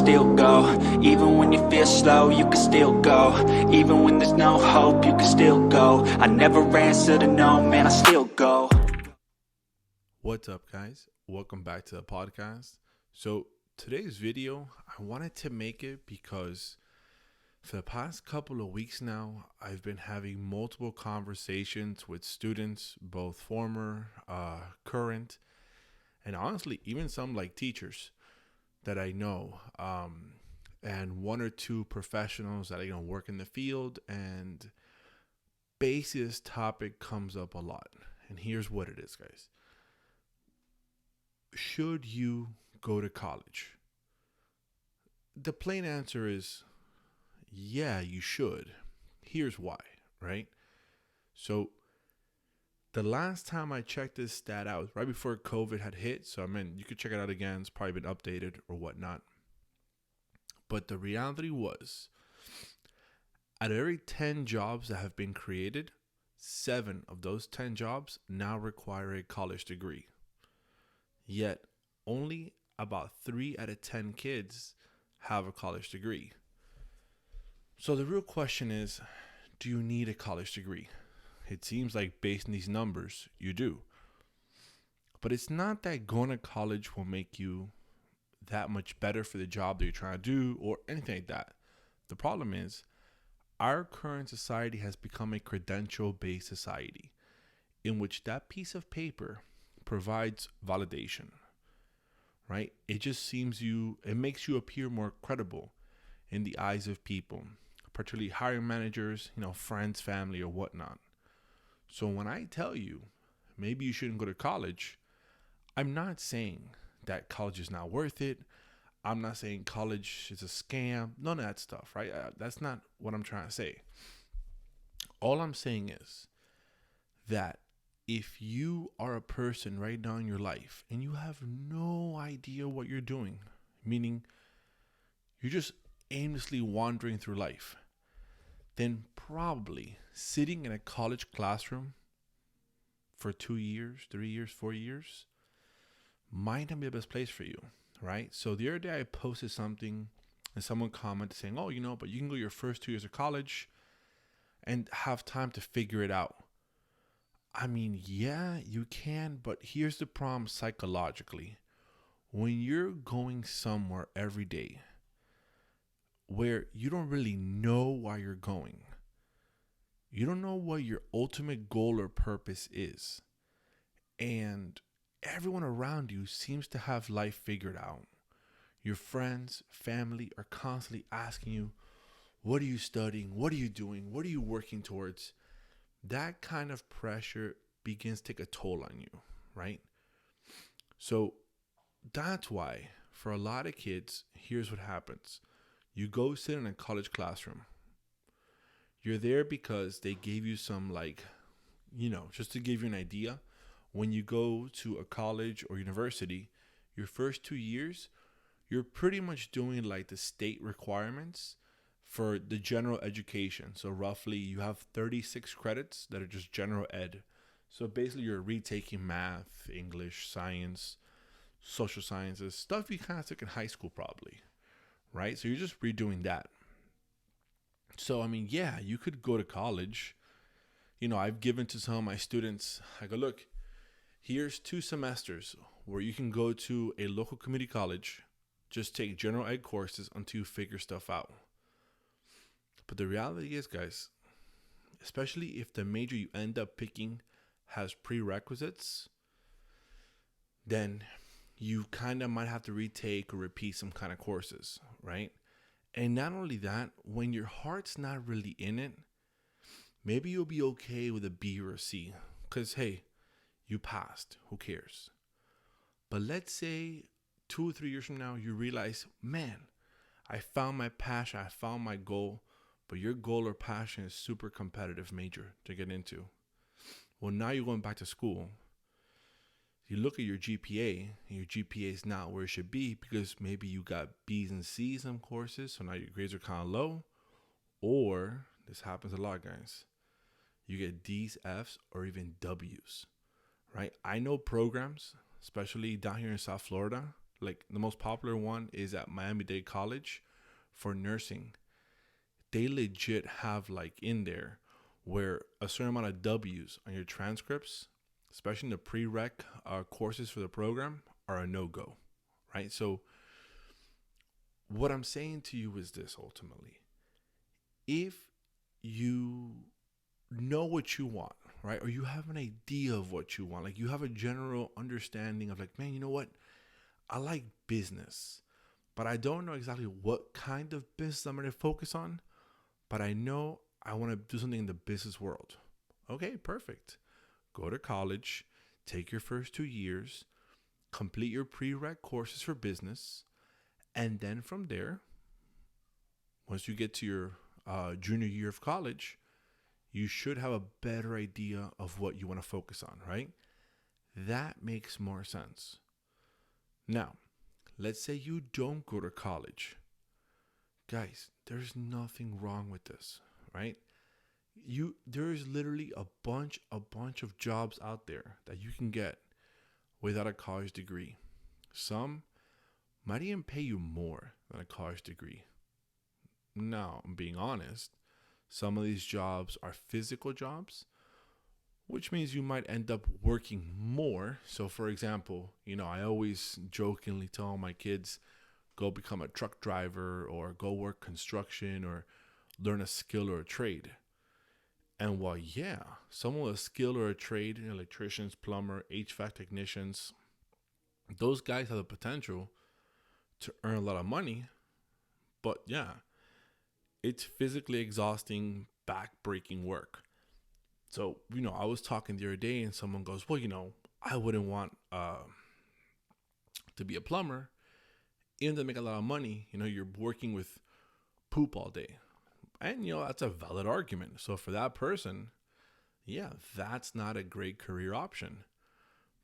still go. Even when you feel slow, you can still go. Even when there's no hope, you can still go. I never answer to no, man, I still go. What's up, guys? Welcome back to the podcast. So today's video, I wanted to make it because for the past couple of weeks now, I've been having multiple conversations with students, both former, current, and honestly, even some like teachers that I know, and one or two professionals that work in the field, and basically this topic comes up a lot. And here's what it is, guys. Should you go to college? The plain answer is yeah, you should. Here's why, right? So the last time I checked this stat out was right before COVID had hit. So, I mean, you could check it out again. It's probably been updated or whatnot. But the reality was, out of every 10 jobs that have been created, 7 of those 10 jobs now require a college degree. Yet, only about 3 out of 10 kids have a college degree. So the real question is, do you need a college degree? It seems like based on these numbers, you do. But it's not that going to college will make you that much better for the job that you're trying to do or anything like that. The problem is, our current society has become a credential-based society in which that piece of paper provides validation, right? It just it makes you appear more credible in the eyes of people, particularly hiring managers, friends, family, or whatnot. So when I tell you maybe you shouldn't go to college, I'm not saying that college is not worth it. I'm not saying college is a scam. None of that stuff, right? That's not what I'm trying to say. All I'm saying is that if you are a person right now in your life and you have no idea what you're doing, meaning you're just aimlessly wandering through life, then probably sitting in a college classroom for 2 years, 3 years, 4 years might not be the best place for you, right? So the other day I posted something and someone commented saying, but you can go your first 2 years of college and have time to figure it out. I mean, yeah, you can, but here's the problem psychologically. When you're going somewhere every day where you don't really know why you're going, you don't know what your ultimate goal or purpose is, and everyone around you seems to have life figured out. Your friends, family are constantly asking you, what are you studying? What are you doing? What are you working towards? That kind of pressure begins to take a toll on you, right? So that's why for a lot of kids, here's what happens. You go sit in a college classroom. You're there because they gave you some just to give you an idea, when you go to a college or university, your first 2 years, you're pretty much doing like the state requirements for the general education. So roughly you have 36 credits that are just general ed. So basically you're retaking math, English, science, social sciences, stuff you kind of took in high school probably, right? So you're just redoing that. So, I mean, yeah, you could go to college. I've given to some of my students, I go, look, here's 2 semesters where you can go to a local community college, just take general ed courses until you figure stuff out. But the reality is, guys, especially if the major you end up picking has prerequisites, then you kind of might have to retake or repeat some kind of courses, right? And not only that, when your heart's not really in it, maybe you'll be okay with a B or a C because, hey, you passed. Who cares? But let's say 2 or 3 years from now, you realize, man, I found my passion. I found my goal. But your goal or passion is super competitive major to get into. Well, now you're going back to school. You look at your GPA, and your GPA is not where it should be because maybe you got B's and C's in courses, so now your grades are kind of low. Or, this happens a lot, guys, you get D's, F's, or even W's, right? I know programs, especially down here in South Florida, Like the most popular one is at Miami-Dade College for nursing. They legit have like in there where a certain amount of W's on your transcripts, especially in the prereq courses for the program, are a no-go, right? So what I'm saying to you is this ultimately. If you know what you want, right? Or you have an idea of what you want, like you have a general understanding of like, man, you know what? I like business, but I don't know exactly what kind of business I'm going to focus on, but I know I want to do something in the business world. Okay, perfect. Go to college, take your first 2 years, complete your prereq courses for business, and then from there, once you get to your junior year of college, you should have a better idea of what you want to focus on, right? That makes more sense. Now, let's say you don't go to college. Guys, there's nothing wrong with this, right? There's literally a bunch of jobs out there that you can get without a college degree. Some might even pay you more than a college degree. Now, I'm being honest, some of these jobs are physical jobs, which means you might end up working more. So, for example, I always jokingly tell my kids, go become a truck driver or go work construction or learn a skill or a trade. And while, yeah, someone with a skill or a trade, electricians, plumber, HVAC technicians, those guys have the potential to earn a lot of money. But yeah, it's physically exhausting, back-breaking work. So, I was talking the other day and someone goes, well, I wouldn't want to be a plumber. Even to make a lot of money, you're working with poop all day. And, that's a valid argument. So for that person, yeah, that's not a great career option.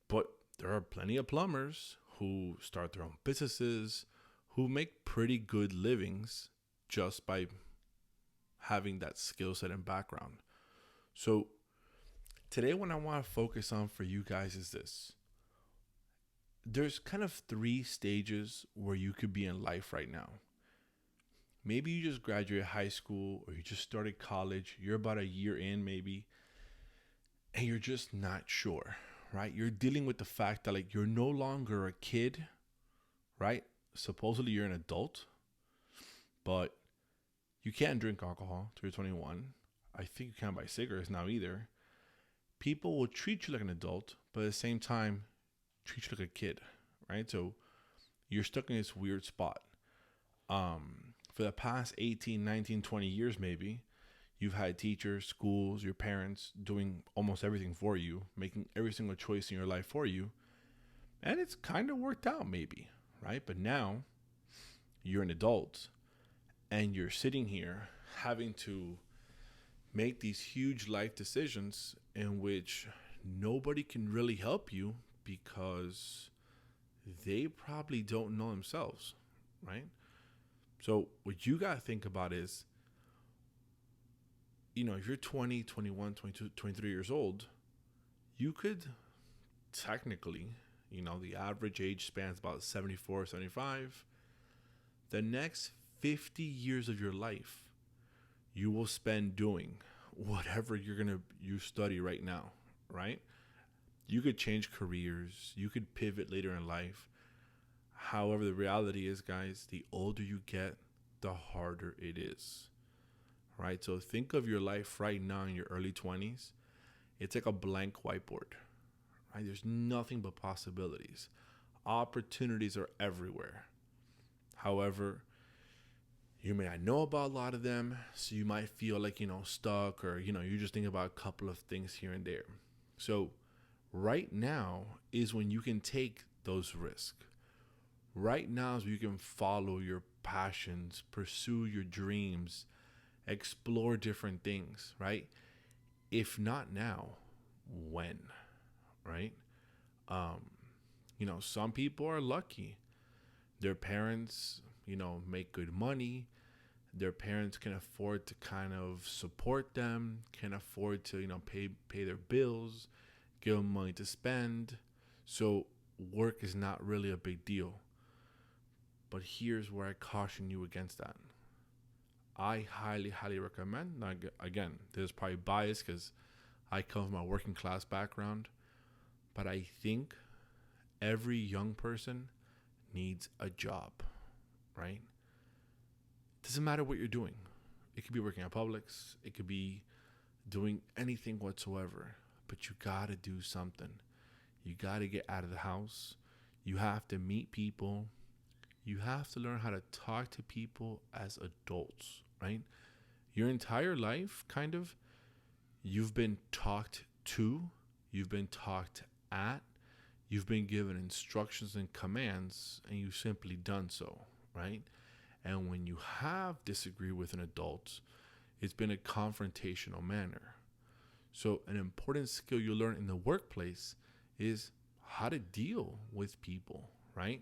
But there are plenty of plumbers who start their own businesses, who make pretty good livings just by having that skill set and background. So today what I want to focus on for you guys is this. There's kind of 3 stages where you could be in life right now. Maybe you just graduated high school or you just started college. You're about a year in maybe, and you're just not sure, right? You're dealing with the fact that like you're no longer a kid, right? Supposedly you're an adult, but you can't drink alcohol till you're 21. I think you can't buy cigarettes now either. People will treat you like an adult, but at the same time, treat you like a kid, right? So you're stuck in this weird spot. For the past 18, 19, 20 years maybe, you've had teachers, schools, your parents doing almost everything for you, making every single choice in your life for you. And it's kind of worked out maybe, right? But now you're an adult and you're sitting here having to make these huge life decisions in which nobody can really help you because they probably don't know themselves, right? So what you got to think about is, if you're 20, 21, 22, 23 years old, you could technically, the average age spans about 74, 75. The next 50 years of your life, you will spend doing whatever you study right now, right? You could change careers. You could pivot later in life. However, the reality is, guys, the older you get, the harder it is, right? So think of your life right now in your early 20s. It's like a blank whiteboard, right? There's nothing but possibilities. Opportunities are everywhere. However, you may not know about a lot of them, so you might feel like, stuck or, you just think about a couple of things here and there. So right now is when you can take those risks. Right now is when you can follow your passions, pursue your dreams, explore different things, right? If not now, when, right? Some people are lucky. Their parents, make good money. Their parents can afford to kind of support them, can afford to, pay their bills, give them money to spend. So work is not really a big deal. But here's where I caution you against that. I highly, highly recommend. Now, again, there's probably bias because I come from a working class background, but I think every young person needs a job, right? It doesn't matter what you're doing. It could be working at Publix. It could be doing anything whatsoever. But you got to do something. You got to get out of the house. You have to meet people. You have to learn how to talk to people as adults, right? Your entire life, kind of, you've been talked to. You've been talked at. You've been given instructions and commands, and you've simply done so, right? And when you have disagreed with an adult, it's been a confrontational manner. So an important skill you learn in the workplace is how to deal with people, right?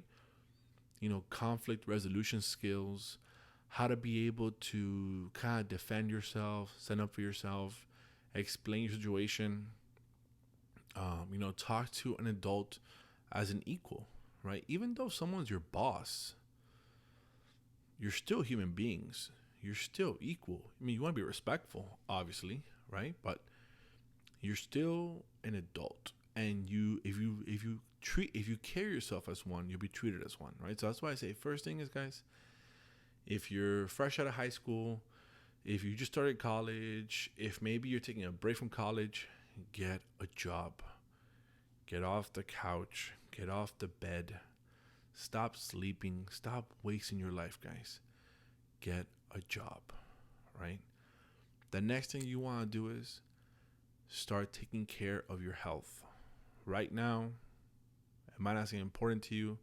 Conflict resolution skills, how to be able to kind of defend yourself, stand up for yourself, explain your situation, talk to an adult as an equal, right? Even though someone's your boss, you're still human beings. You're still equal. I mean, you want to be respectful, obviously, right? But you're still an adult, and if you carry yourself as one, you'll be treated as one, right? So that's why I say first thing is, guys, if you're fresh out of high school, if you just started college, if maybe you're taking a break from college, get a job. Get off the couch. Get off the bed. Stop sleeping. Stop wasting your life, guys. Get a job, right? The next thing you want to do is start taking care of your health. Right now, it might not seem important to you.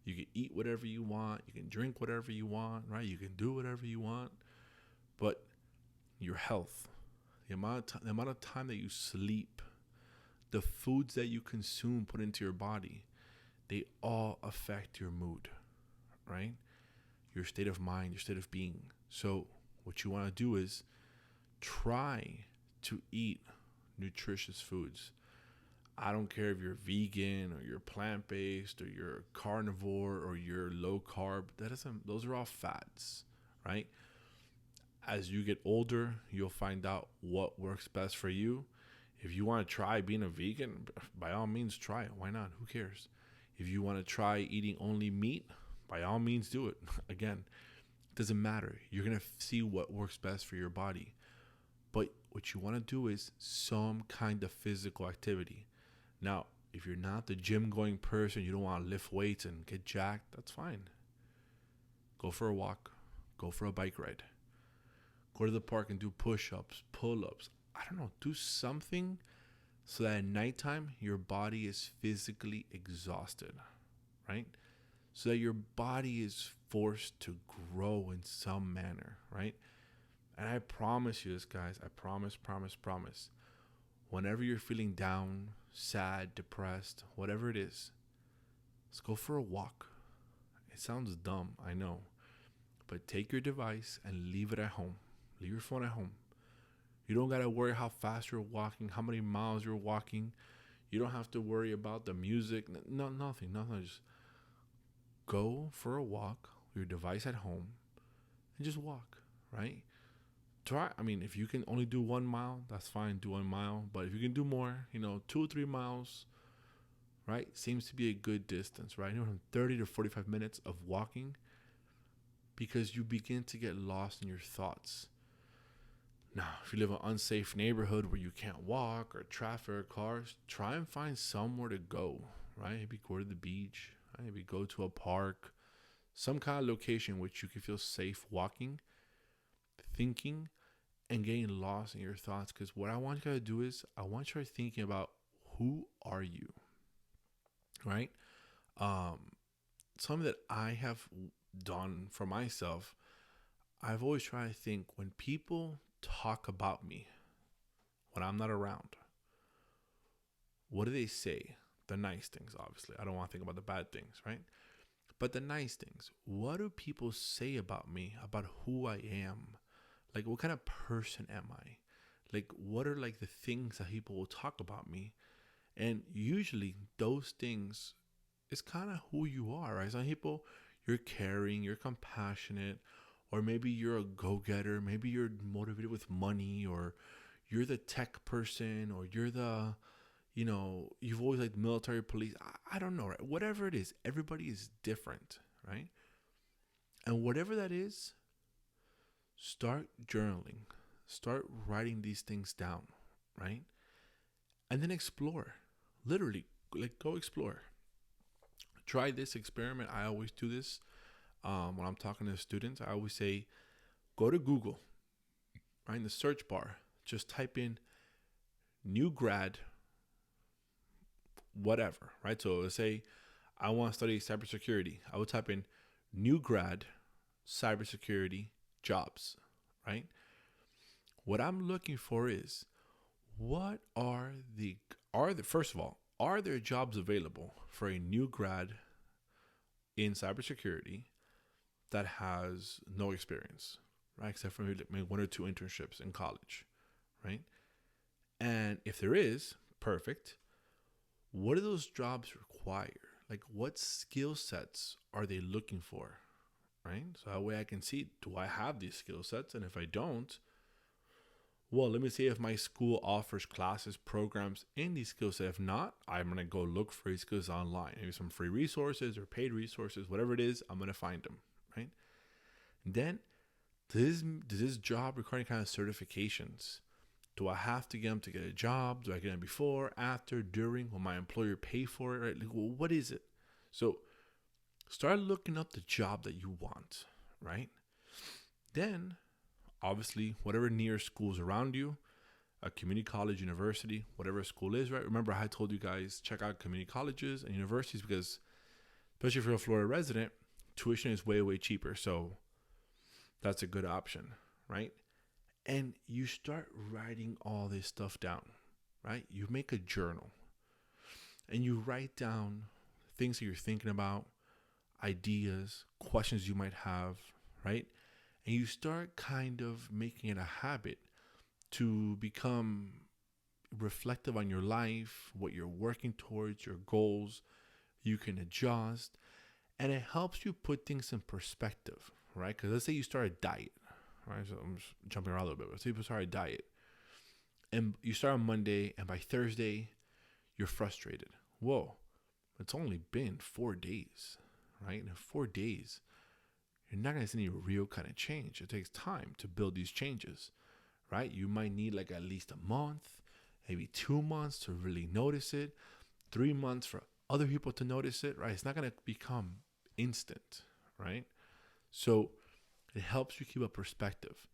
You can eat whatever you want. You can drink whatever you want, right? You can do whatever you want. But your health, the amount of time that you sleep, the foods that you consume, put into your body, they all affect your mood, right? Your state of mind, your state of being. So what you want to do is try to eat nutritious foods. I don't care if you're vegan or you're plant-based or you're carnivore or you're low carb. Those are all fads, right? As you get older, you'll find out what works best for you. If you want to try being a vegan, by all means try it. Why not? Who cares? If you want to try eating only meat, by all means do it. Again, it doesn't matter. You're going to see what works best for your body. But what you want to do is some kind of physical activity. Now, if you're not the gym going person, you don't want to lift weights and get jacked, that's fine. Go for a walk. Go for a bike ride. Go to the park and do push-ups, pull-ups. I don't know, do something so that at nighttime your body is physically exhausted, right? So that your body is forced to grow in some manner, right? And I promise you this, guys. I promise. Whenever you're feeling down, sad, depressed, whatever it is, let's go for a walk. It sounds dumb, I know. But take your device and leave it at home. Leave your phone at home. You don't got to worry how fast you're walking, how many miles you're walking. You don't have to worry about the music. Nothing. Just go for a walk, your device at home, and just walk, right? If you can only do 1 mile, that's fine, do 1 mile. But if you can do more, 2 or 3 miles, right? Seems to be a good distance, right? From 30 to 45 minutes of walking, because you begin to get lost in your thoughts. Now, if you live in an unsafe neighborhood where you can't walk or traffic or cars, try and find somewhere to go, right? Maybe go to the beach, right? Maybe go to a park, some kind of location which you can feel safe walking, thinking, and getting lost in your thoughts. Because what I want you to do is I want you to start thinking about, who are you, right? Something that I have done for myself, I've always tried to think, when people talk about me when I'm not around, what do they say? The nice things, obviously. I don't want to think about the bad things, right? But the nice things. What do people say about me, about who I am? Like, what kind of person am I? Like, what are like the things that people will talk about me? And usually those things is kind of who you are, right? Some people, you're caring, you're compassionate, or maybe you're a go-getter, maybe you're motivated with money, or you're the tech person, or you're the, you've always liked military, police. I don't know, right? Whatever it is, everybody is different, right? And whatever that is, start journaling, start writing these things down, right? And then explore. Literally, like, go explore. Try this experiment. I always do this when I'm talking to students. I always say, go to Google, right? In the search bar, just type in new grad, whatever, right? So let's say I want to study cybersecurity. I would type in new grad, cybersecurity jobs, right? What I'm looking for is, what are the first of all, are there jobs available for a new grad in cybersecurity that has no experience, right? Except for maybe one or two internships in college, right? And if there is, perfect. What do those jobs require? Like, what skill sets are they looking for, right? So that way I can see, do I have these skill sets? And if I don't, well, let me see if my school offers classes, programs in these skill sets. If not, I'm going to go look for these skills online. Maybe some free resources or paid resources, whatever it is, I'm going to find them, right? And then, does this job require any kind of certifications? Do I have to get them to get a job? Do I get them before, after, during? Will my employer pay for it? Right? Like, well, what is it? So start looking up the job that you want, right? Then, obviously, whatever near schools around you, a community college, university, whatever school is, right? Remember, I told you guys, check out community colleges and universities because, especially if you're a Florida resident, tuition is way, way cheaper. So that's a good option, right? And you start writing all this stuff down, right? You make a journal and you write down things that you're thinking about, ideas, questions you might have, right? And you start kind of making it a habit to become reflective on your life, what you're working towards, your goals. You can adjust, and it helps you put things in perspective, right? Because let's say you start a diet, right? So I'm just jumping around a little bit. Let's say you start a diet, and you start on Monday, and by Thursday, you're frustrated. Whoa, it's only been 4 days, right? In 4 days, you're not going to see any real kind of change. It takes time to build these changes, right? You might need like at least a month, maybe 2 months to really notice it, 3 months for other people to notice it, right? It's not going to become instant, right? So it helps you keep a perspective.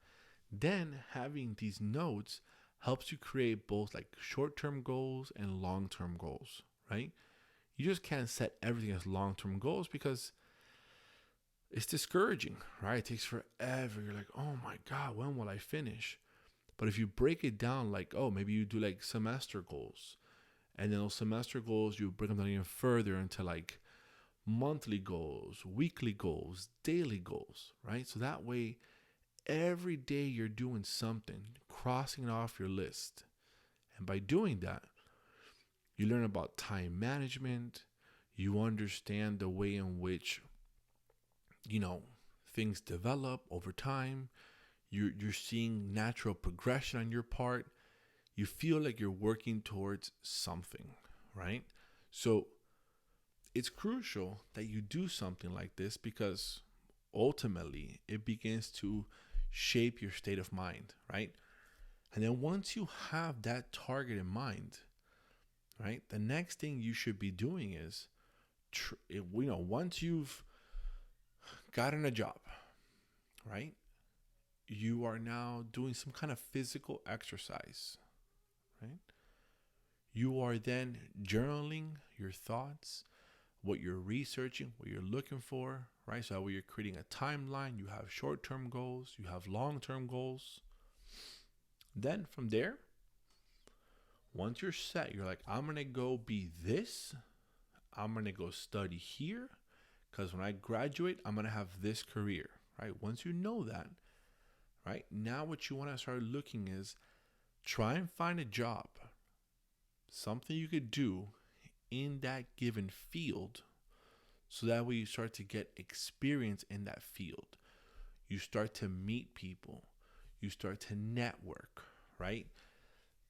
Then having these notes helps you create both like short-term goals and long-term goals, right? You just can't set everything as long-term goals because it's discouraging, right? It takes forever. You're like, oh my God, when will I finish? But if you break it down, like, oh, maybe you do like semester goals, and then those semester goals, you break them down even further into like monthly goals, weekly goals, daily goals, right? So that way, every day you're doing something, crossing it off your list. And by doing that, you learn about time management. You understand the way in which, things develop over time. You're seeing natural progression on your part. You feel like you're working towards something, right? So it's crucial that you do something like this because ultimately it begins to shape your state of mind, right? And then once you have that target in mind, right, the next thing you should be doing is, once you've gotten a job, right, you are now doing some kind of physical exercise, right? You are then journaling your thoughts, what you're researching, what you're looking for, right? So that way you're creating a timeline. You have short-term goals, you have long-term goals. Then from there, once you're set, you're like, I'm going to go be this. I'm going to go study here because when I graduate, I'm going to have this career, right? Once you know that, right? Now what you want to start looking is try and find a job, something you could do in that given field So that way you start to get experience in that field. You start to meet people. You start to network, right?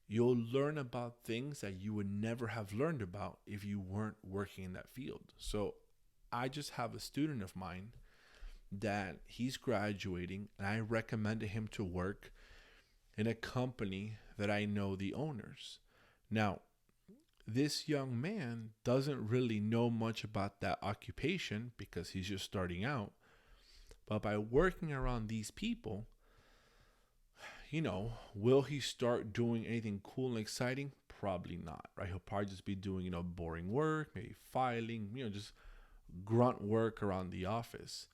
You'll learn about things that you would never have learned about if you weren't working in that field. So I just have a student of mine that he's graduating, and I recommended him to work in a company that I know the owners. Now, this young man doesn't really know much about that occupation because he's just starting out. But by working around these people, will he start doing anything cool and exciting? Probably not, right? He'll probably just be doing, boring work, maybe filing, just grunt work around the office.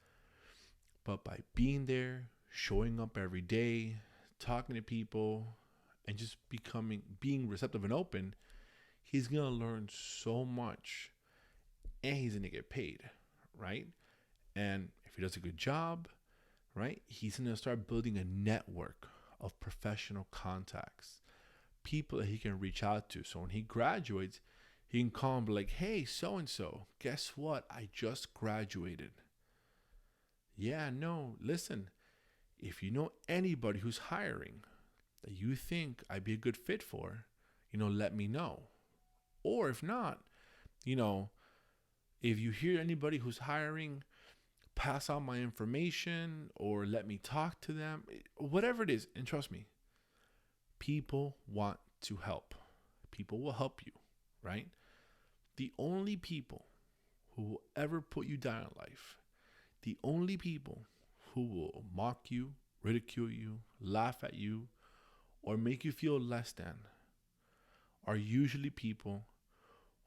But by being there, showing up every day, talking to people, and just being receptive and open, he's going to learn so much, and he's going to get paid, right? And if he does a good job, right, he's going to start building a network of professional contacts, people that he can reach out to. So when he graduates, he can call and be like, hey, so-and-so, guess what? I just graduated. Yeah, no, listen, if you know anybody who's hiring that you think I'd be a good fit for, let me know. Or if not, if you hear anybody who's hiring, pass on my information or let me talk to them, whatever it is. And trust me, people want to help. People will help you, right? The only people who will ever put you down in life, the only people who will mock you, ridicule you, laugh at you, or make you feel less than are usually people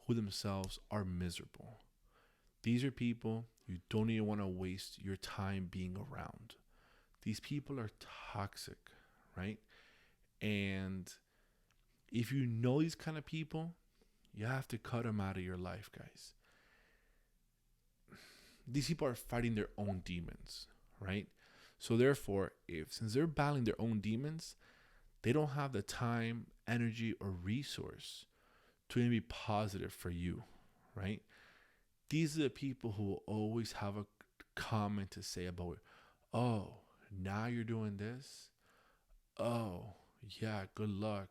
who themselves are miserable. These are people you don't even want to waste your time being around. These people are toxic, right? And if you know these kind of people, you have to cut them out of your life, guys. These people are fighting their own demons, right? So therefore, since they're battling their own demons, they don't have the time, energy, or resource to even be positive for you, right? These are the people who will always have a comment to say about it. Oh, now you're doing this? Oh, yeah, good luck,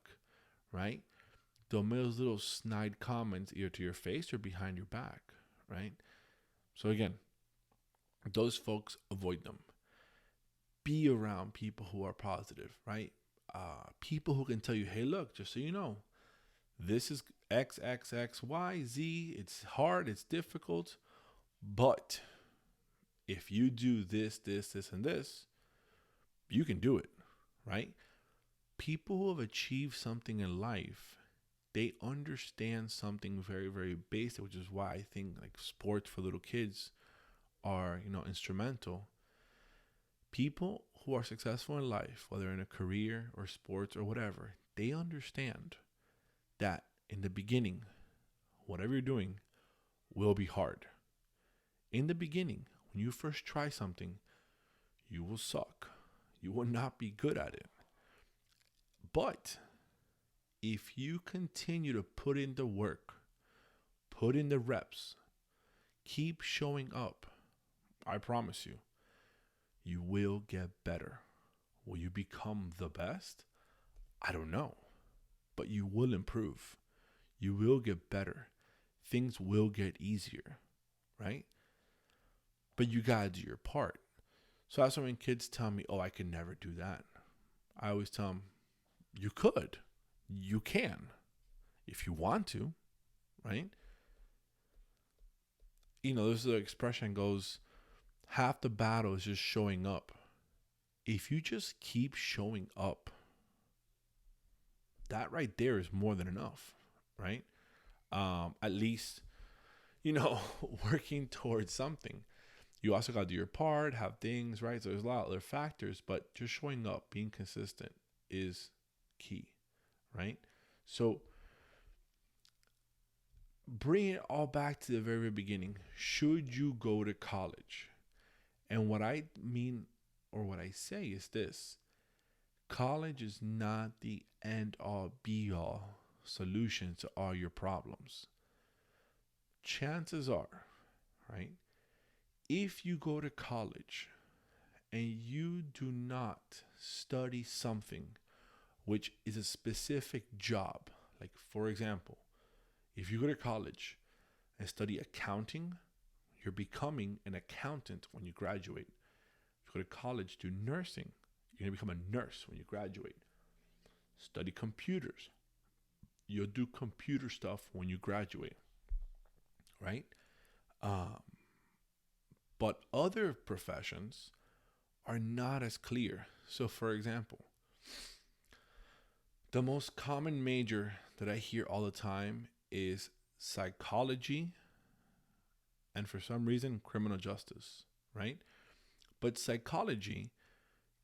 right? They'll make those little snide comments either to your face or behind your back, right? So again, those folks, avoid them. Be around people who are positive, right? People who can tell you, hey, look, just so you know, this is X, X, X, Y, Z. It's hard, it's difficult, but if you do this, this, this, and this, you can do it, right? People who have achieved something in life, they understand something very, very basic, which is why I think like sports for little kids are, instrumental. People who are successful in life, whether in a career or sports or whatever, they understand that in the beginning, whatever you're doing will be hard. In the beginning, when you first try something, you will suck. You will not be good at it. But if you continue to put in the work, put in the reps, keep showing up, I promise you, you will get better. Will you become the best? I don't know. But you will improve. You will get better. Things will get easier, right? But you gotta do your part. So that's when kids tell me, oh, I could never do that. I always tell them, you could. You can. If you want to, right? There's the expression goes, half the battle is just showing up. If you just keep showing up, that right there is more than enough, right? At least, working towards something. You also got to do your part, have things, right? So there's a lot of other factors, but just showing up, being consistent is key, right? So bring it all back to the very beginning. Should you go to college? And what I mean, or what I say is this: college is not the end all be all solution to all your problems. Chances are, right? If you go to college and you do not study something which is a specific job, like for example, if you go to college and study accounting, you're becoming an accountant when you graduate. If you go to college, do nursing, you're going to become a nurse when you graduate. Study computers, you'll do computer stuff when you graduate, right? Um, but other professions are not as clear. So, for example, the most common major that I hear all the time is psychology and for some reason, criminal justice, right? But psychology,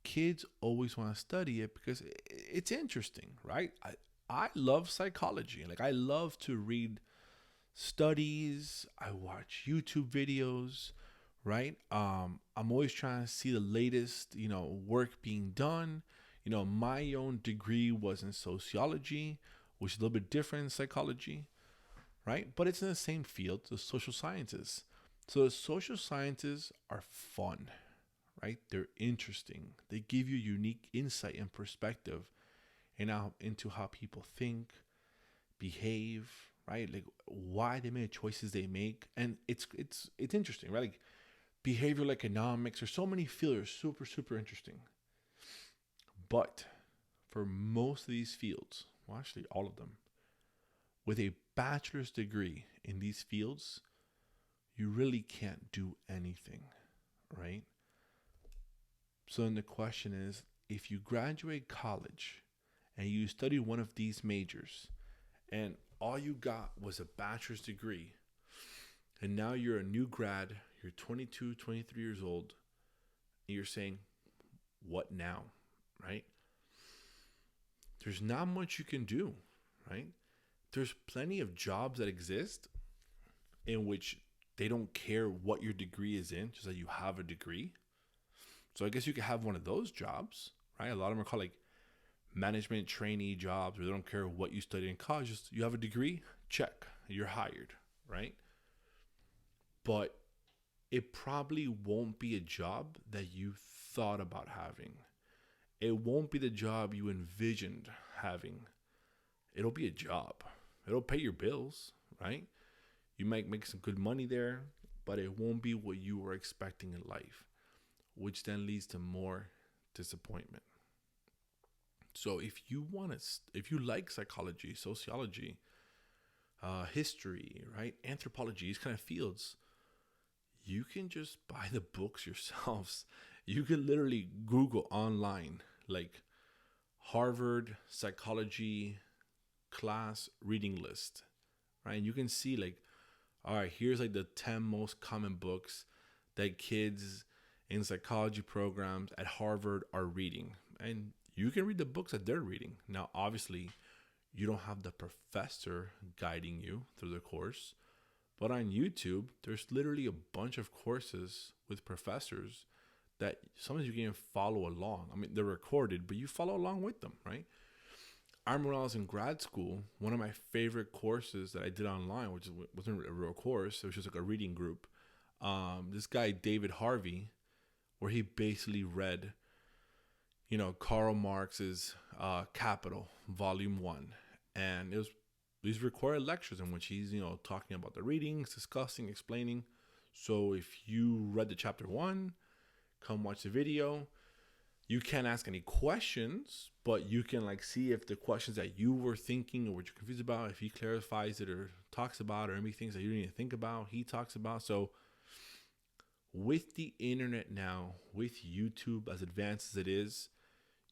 kids always want to study it because it's interesting, right? I love psychology. Like, I love to read studies, I watch YouTube videos, right? I'm always trying to see the latest, work being done. My own degree was in sociology, which is a little bit different in psychology, right? But it's in the same field, the social sciences. So the social sciences are fun, right? They're interesting. They give you unique insight and perspective into how people think, behave, right? Like why they make choices they make, and it's interesting, right? Like behavioral economics. There's so many fields, super interesting. But for most of these fields, well, actually all of them, with a bachelor's degree in these fields, you really can't do anything, right? So then the question is, if you graduate college and you study one of these majors and all you got was a bachelor's degree, and now you're a new grad, you're 22, 23 years old, and you're saying, what now, right? There's not much you can do, right? There's plenty of jobs that exist in which they don't care what your degree is in, just that you have a degree. So I guess you could have one of those jobs, right? A lot of them are called like management trainee jobs where they don't care what you studied in college. Just you have a degree, check, you're hired, right? But it probably won't be a job that you thought about having. It won't be the job you envisioned having. It'll be a job. It'll pay your bills, right? You might make some good money there, but it won't be what you were expecting in life, which then leads to more disappointment. So if you like psychology, sociology, history, right, anthropology, these kind of fields, you can just buy the books yourselves. You can literally Google online, like Harvard psychology class reading list, right? And you can see like, all right, here's like the 10 most common books that kids in psychology programs at Harvard are reading. And you can read the books that they're reading. Now, obviously, you don't have the professor guiding you through the course. But on YouTube, there's literally a bunch of courses with professors that sometimes you can even follow along. I mean, they're recorded, but you follow along with them, right? I remember when I was in grad school, one of my favorite courses that I did online, which wasn't a real course, it was just like a reading group. This guy, David Harvey, where he basically read, Karl Marx's Capital, Volume 1. And it was these recorded lectures in which he's, talking about the readings, discussing, explaining. So if you read the chapter 1, come watch the video. You can't ask any questions, but you can see if the questions that you were thinking or what you're confused about, if he clarifies it or talks about, or maybe things that you didn't even think about, he talks about. So with the internet now, with YouTube as advanced as it is,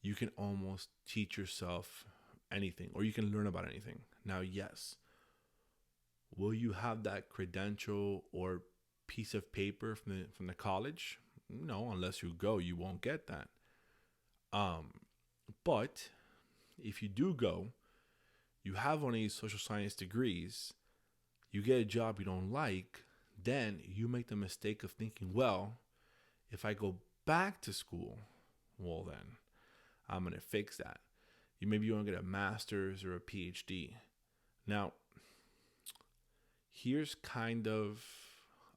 you can almost teach yourself anything, or you can learn about anything. Now, yes, will you have that credential or piece of paper from the college? No, unless you go, you won't get that. But if you do go, you have one of these social science degrees, you get a job you don't like, then you make the mistake of thinking, well, if I go back to school, well then, I'm going to fix that. Maybe you want to get a master's or a PhD. Now, here's kind of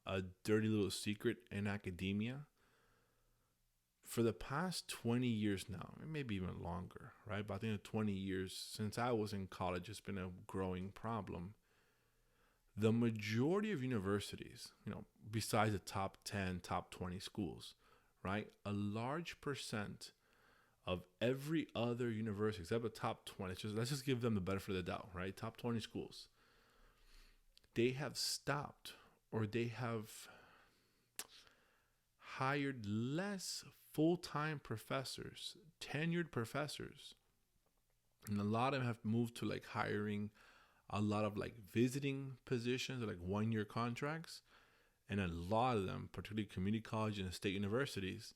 a dirty little secret in academia. For the past 20 years now, maybe even longer, right? But I think 20 years since I was in college, it's been a growing problem. The majority of universities, besides the top 10, top 20 schools, right? A large percent of every other university, except the top 20, let's just give them the benefit of the doubt, right? Top 20 schools, they have stopped or they have hired less full-time professors, tenured professors. And a lot of them have moved to like hiring a lot of like visiting positions, like 1-year contracts. And a lot of them, particularly community colleges and state universities,